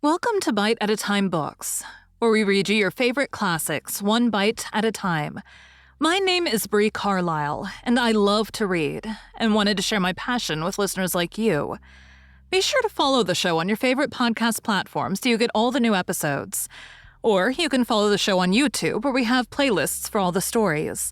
Welcome to Bite at a Time Books, where we read you your favorite classics one bite at a time. My name is Bree Carlile, and I love to read, and wanted to share my passion with listeners like you. Be sure to follow the show on your favorite podcast platforms so you get all the new episodes. Or you can follow the show on YouTube, where we have playlists for all the stories.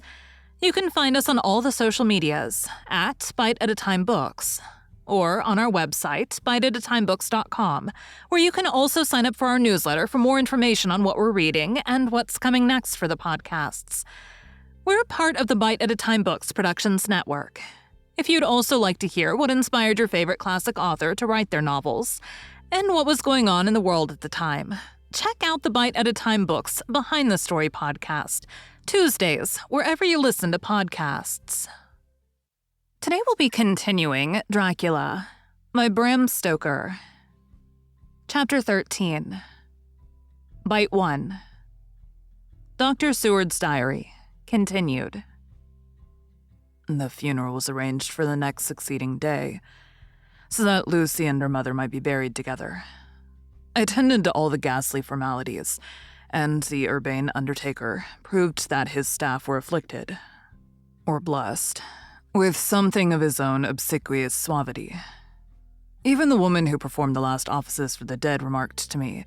You can find us on all the social medias at Bite at a Time Books, or on our website, biteatatimebooks.com, where you can also sign up for our newsletter for more information on what we're reading and what's coming next for the podcasts. We're part of the Bite at a Time Books Productions Network. If you'd also like to hear what inspired your favorite classic author to write their novels, and what was going on in the world at the time, check out the Bite at a Time Books Behind the Story podcast, Tuesdays, wherever you listen to podcasts. Today we'll be continuing Dracula by Bram Stoker. Chapter 13. Bite 1. Dr. Seward's Diary. Continued. The funeral was arranged for the next succeeding day, so that Lucy and her mother might be buried together. I attended to all the ghastly formalities, and the urbane undertaker proved that his staff were afflicted, or blessed, with something of his own obsequious suavity. Even the woman who performed the last offices for the dead remarked to me,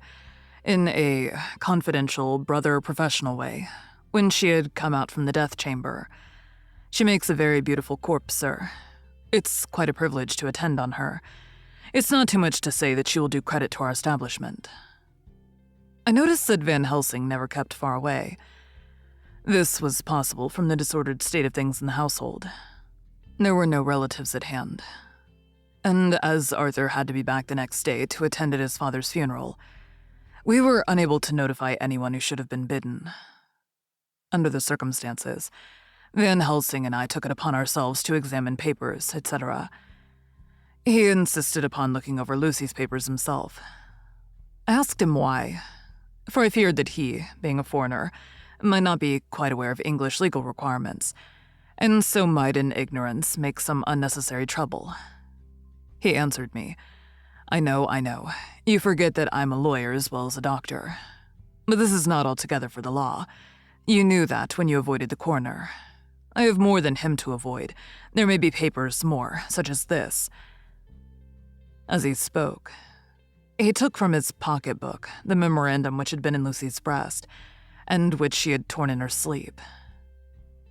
in a confidential, brother-professional way, when she had come out from the death chamber, "She makes a very beautiful corpse, sir. It's quite a privilege to attend on her. It's not too much to say that she will do credit to our establishment." I noticed that Van Helsing never kept far away. This was possible from the disordered state of things in the household. There were no relatives at hand. And as Arthur had to be back the next day to attend at his father's funeral, we were unable to notify anyone who should have been bidden. Under the circumstances, Van Helsing and I took it upon ourselves to examine papers, etc. He insisted upon looking over Lucy's papers himself. I asked him why, for I feared that he, being a foreigner, might not be quite aware of English legal requirements, and so might in ignorance make some unnecessary trouble. He answered me, I know. You forget that I'm a lawyer as well as a doctor. But this is not altogether for the law. You knew that when you avoided the coroner. I have more than him to avoid. There may be papers more, such as this." As he spoke, he took from his pocketbook the memorandum which had been in Lucy's breast, and which she had torn in her sleep.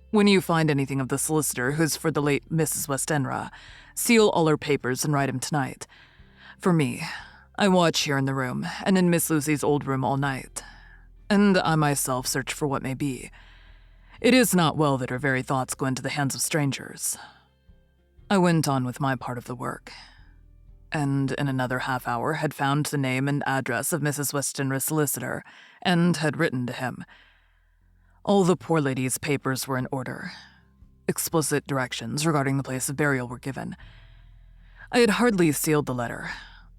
"When you find anything of the solicitor who's for the late Mrs. Westenra, seal all her papers and write him tonight. For me, I watch here in the room and in Miss Lucy's old room all night, and I myself search for what may be. It is not well that her very thoughts go into the hands of strangers." I went on with my part of the work, and in another half hour had found the name and address of Mrs. Westenra's solicitor, and had written to him. All the poor lady's papers were in order. Explicit directions regarding the place of burial were given. I had hardly sealed the letter,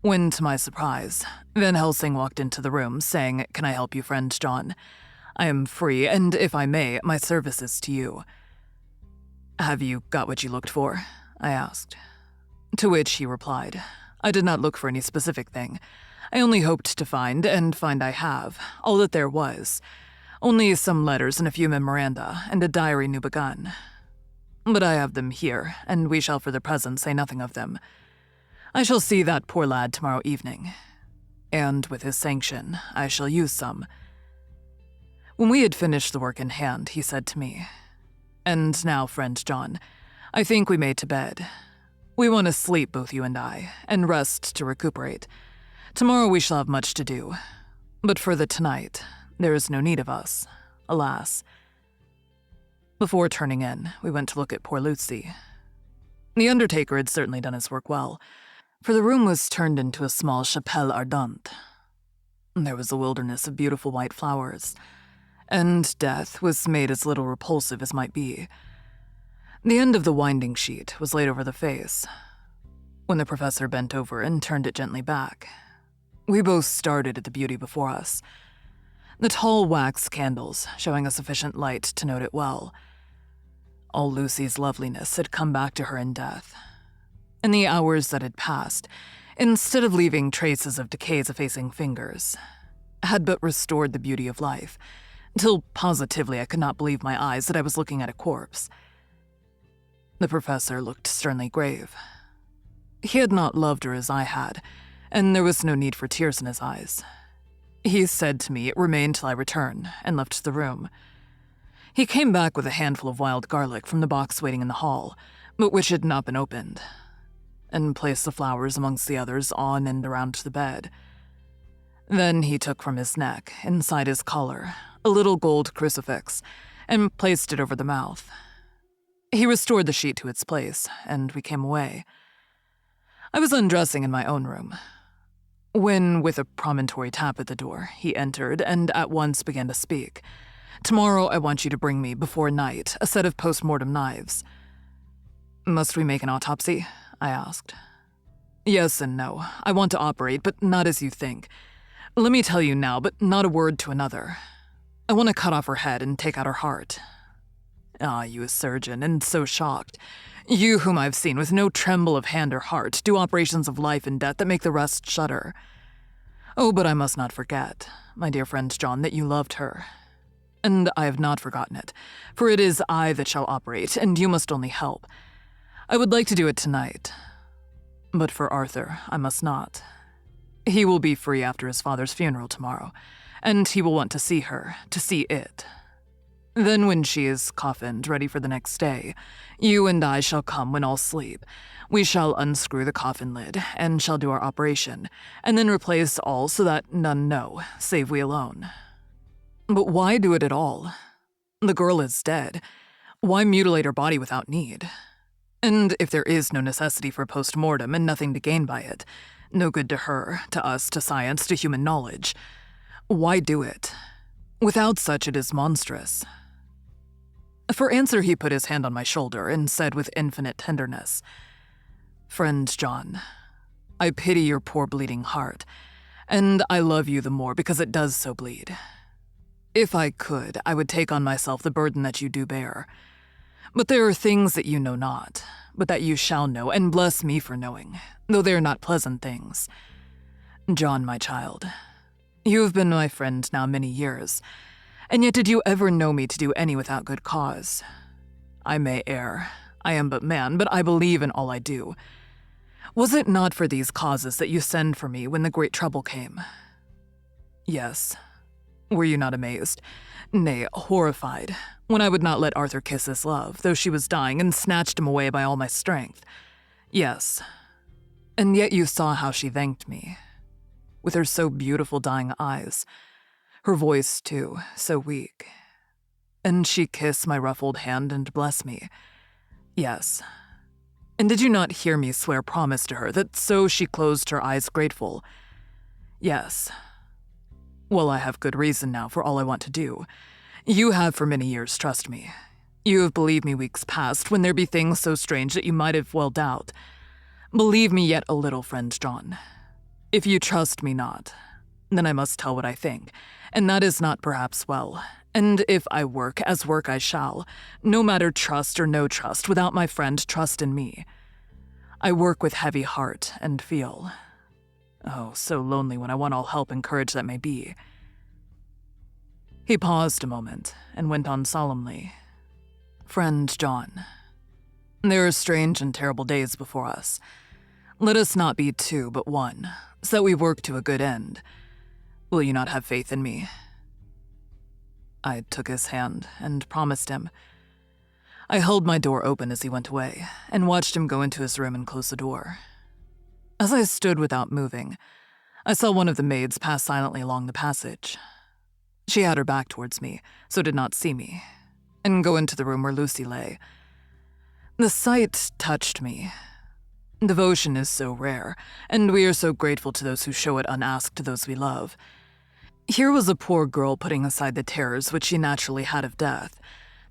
when, to my surprise, Van Helsing walked into the room, saying, "Can I help you, friend John? I am free, and if I may, my service is to you." "Have you got what you looked for?" I asked. To which he replied, "I did not look for any specific thing. I only hoped to find, and find I have, all that there was. Only some letters and a few memoranda, and a diary new begun. But I have them here, and we shall for the present say nothing of them. I shall see that poor lad tomorrow evening, and with his sanction, I shall use some." When we had finished the work in hand, he said to me, "And now, friend John, I think we may to bed. We want to sleep, both you and I, and rest to recuperate. Tomorrow we shall have much to do, but for the tonight, there is no need of us, alas." Before turning in, we went to look at poor Lucy. The undertaker had certainly done his work well, for the room was turned into a small chapelle ardente. There was a wilderness of beautiful white flowers, and death was made as little repulsive as might be. The end of the winding sheet was laid over the face. When the professor bent over and turned it gently back, we both started at the beauty before us. The tall wax candles showing a sufficient light to note it well. All Lucy's loveliness had come back to her in death. In the hours that had passed, instead of leaving traces of decay's effacing fingers, had but restored the beauty of life, till positively I could not believe my eyes that I was looking at a corpse. The professor looked sternly grave. He had not loved her as I had, and there was no need for tears in his eyes. He said to me, "Remain till I return," and left the room. He came back with a handful of wild garlic from the box waiting in the hall, but which had not been opened, and placed the flowers amongst the others on and around the bed. Then he took from his neck, inside his collar, a little gold crucifix, and placed it over the mouth. He restored the sheet to its place, and we came away. I was undressing in my own room, when, with a promontory tap at the door, he entered and at once began to speak. "Tomorrow I want you to bring me, before night, a set of post-mortem knives." "Must we make an autopsy?" I asked. "Yes and no. I want to operate, but not as you think. Let me tell you now, but not a word to another. I want to cut off her head and take out her heart." Ah, you a surgeon, and so shocked. You whom I've seen with no tremble of hand or heart do operations of life and death that make the rest shudder. Oh, but I must not forget, my dear friend John, that you loved her. And I have not forgotten it, for it is I that shall operate, and you must only help. I would like to do it tonight, but for Arthur, I must not. He will be free after his father's funeral tomorrow, and he will want to see her, to see it. Then when she is coffined, ready for the next day, you and I shall come when all sleep. We shall unscrew the coffin lid, and shall do our operation, and then replace all so that none know, save we alone. But why do it at all? The girl is dead. Why mutilate her body without need? And if there is no necessity for post-mortem and nothing to gain by it, no good to her, to us, to science, to human knowledge, why do it? Without such it is monstrous. For answer he put his hand on my shoulder and said with infinite tenderness, "Friend John, I pity your poor bleeding heart, and I love you the more because it does so bleed. If I could, I would take on myself the burden that you do bear. But there are things that you know not, but that you shall know, and bless me for knowing, though they are not pleasant things. John, my child, you have been my friend now many years, and yet did you ever know me to do any without good cause? I may err, I am but man, but I believe in all I do. Was it not for these causes that you sent for me when the great trouble came? Yes. Were you not amazed, nay, horrified, when I would not let Arthur kiss his love, though she was dying, and snatched him away by all my strength? Yes. And yet you saw how she thanked me, with her so beautiful dying eyes, her voice, too, so weak. And she kissed my ruffled hand and blessed me. Yes. And did you not hear me swear promise to her that so she closed her eyes grateful? Yes. Well, I have good reason now for all I want to do. You have for many years, trust me. You have believed me weeks past, when there be things so strange that you might have well doubt. Believe me yet a little, friend John. If you trust me not, then I must tell what I think, and that is not perhaps well. And if I work, as work I shall, no matter trust or no trust, without my friend trust in me. I work with heavy heart and feel, oh, so lonely when I want all help and courage that may be. He paused a moment and went on solemnly. Friend John, there are strange and terrible days before us. Let us not be two, but one, so that we work to a good end. Will you not have faith in me? I took his hand and promised him. I held my door open as he went away, and watched him go into his room and close the door. As I stood without moving, I saw one of the maids pass silently along the passage. She had her back towards me, so did not see me, and go into the room where Lucy lay. The sight touched me. Devotion is so rare, and we are so grateful to those who show it unasked to those we love. Here was a poor girl putting aside the terrors which she naturally had of death,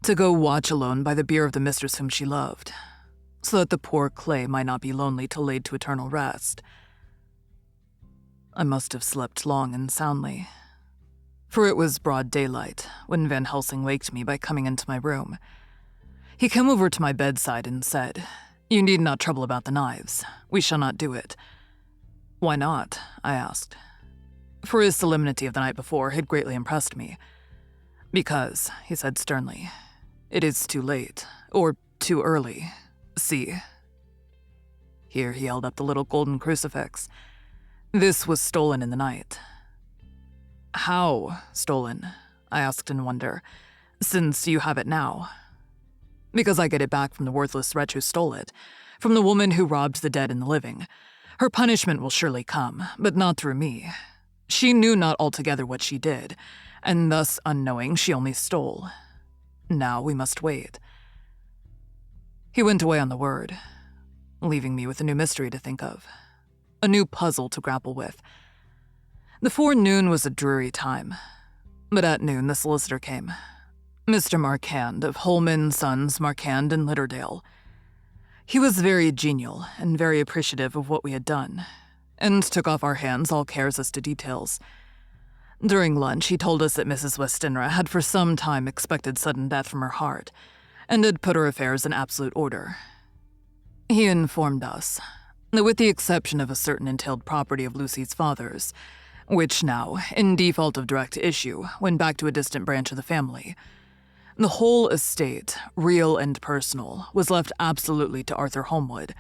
to go watch alone by the bier of the mistress whom she loved, so that the poor clay might not be lonely till laid to eternal rest. I must have slept long and soundly, for it was broad daylight when Van Helsing waked me by coming into my room. He came over to my bedside and said, "You need not trouble about the knives. We shall not do it." "Why not?" I asked. For his solemnity of the night before had greatly impressed me. "Because," he said sternly, "it is too late, or too early. See." Here he held up the little golden crucifix. "This was stolen in the night." "How stolen?" I asked in wonder, "since you have it now." "Because I get it back from the worthless wretch who stole it, from the woman who robbed the dead and the living. Her punishment will surely come, but not through me. She knew not altogether what she did, and thus unknowing she only stole. Now we must wait." He went away on the word, leaving me with a new mystery to think of, a new puzzle to grapple with. The forenoon was a dreary time, but at noon the solicitor came, Mr. Marquand of Holman, Sons, Marquand, and Litterdale. He was very genial and very appreciative of what we had done, and took off our hands all cares as to details. During lunch, he told us that Mrs. Westenra had for some time expected sudden death from her heart, and had put her affairs in absolute order. He informed us that with the exception of a certain entailed property of Lucy's father's, which now, in default of direct issue, went back to a distant branch of the family, the whole estate, real and personal, was left absolutely to Arthur Holmwood.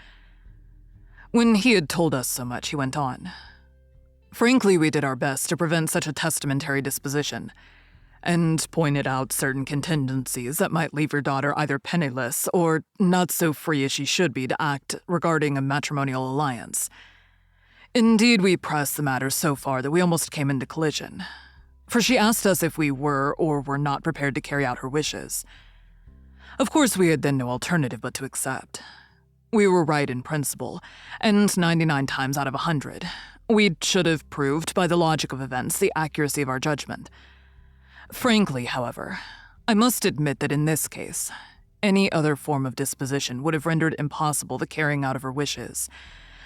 When he had told us so much, he went on. "Frankly, we did our best to prevent such a testamentary disposition, and pointed out certain contingencies that might leave your daughter either penniless or not so free as she should be to act regarding a matrimonial alliance. Indeed, we pressed the matter so far that we almost came into collision, for she asked us if we were or were not prepared to carry out her wishes. Of course, we had then no alternative but to accept. We were right in principle, and 99 times out of 100, we should have proved by the logic of events the accuracy of our judgment. Frankly, however, I must admit that in this case, any other form of disposition would have rendered impossible the carrying out of her wishes,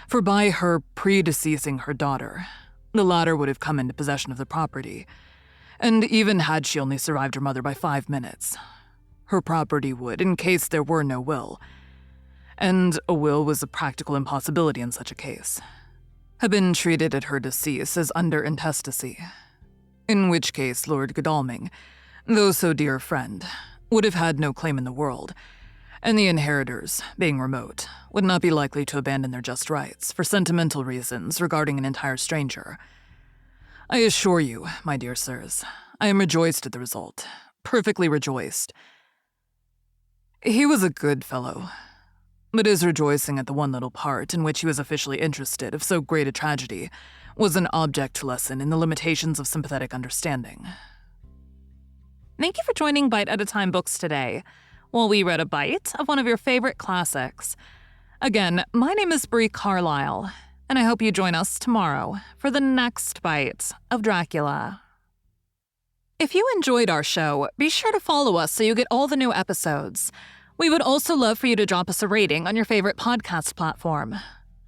for by her predeceasing her daughter, the latter would have come into possession of the property, and even had she only survived her mother by 5 minutes, her property would, in case there were no will, and a will was a practical impossibility in such a case, have been treated at her decease as under intestacy, in which case Lord Godalming, though so dear a friend, would have had no claim in the world, and the inheritors, being remote, would not be likely to abandon their just rights for sentimental reasons regarding an entire stranger. I assure you, my dear sirs, I am rejoiced at the result, perfectly rejoiced. He was a good fellow, but his rejoicing at the one little part in which he was officially interested of so great a tragedy was an object lesson in the limitations of sympathetic understanding. Thank you for joining Bite at a Time Books today, while we read a bite of one of your favorite classics. Again, my name is Bree Carlile, and I hope you join us tomorrow for the next bite of Dracula. If you enjoyed our show, be sure to follow us so you get all the new episodes. We would also love for you to drop us a rating on your favorite podcast platform.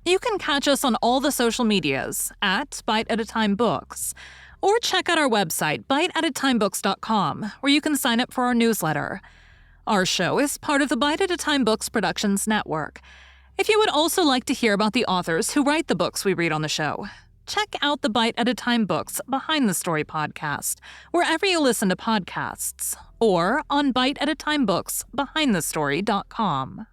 You can catch us on all the social medias at Bite at a Time Books, or check out our website, biteatatimebooks.com, where you can sign up for our newsletter. Our show is part of the Bite at a Time Books Productions Network. If you would also like to hear about the authors who write the books we read on the show, check out the Bite at a Time Books Behind the Story podcast, wherever you listen to podcasts, or on biteatatimebooksbehindthestory.com.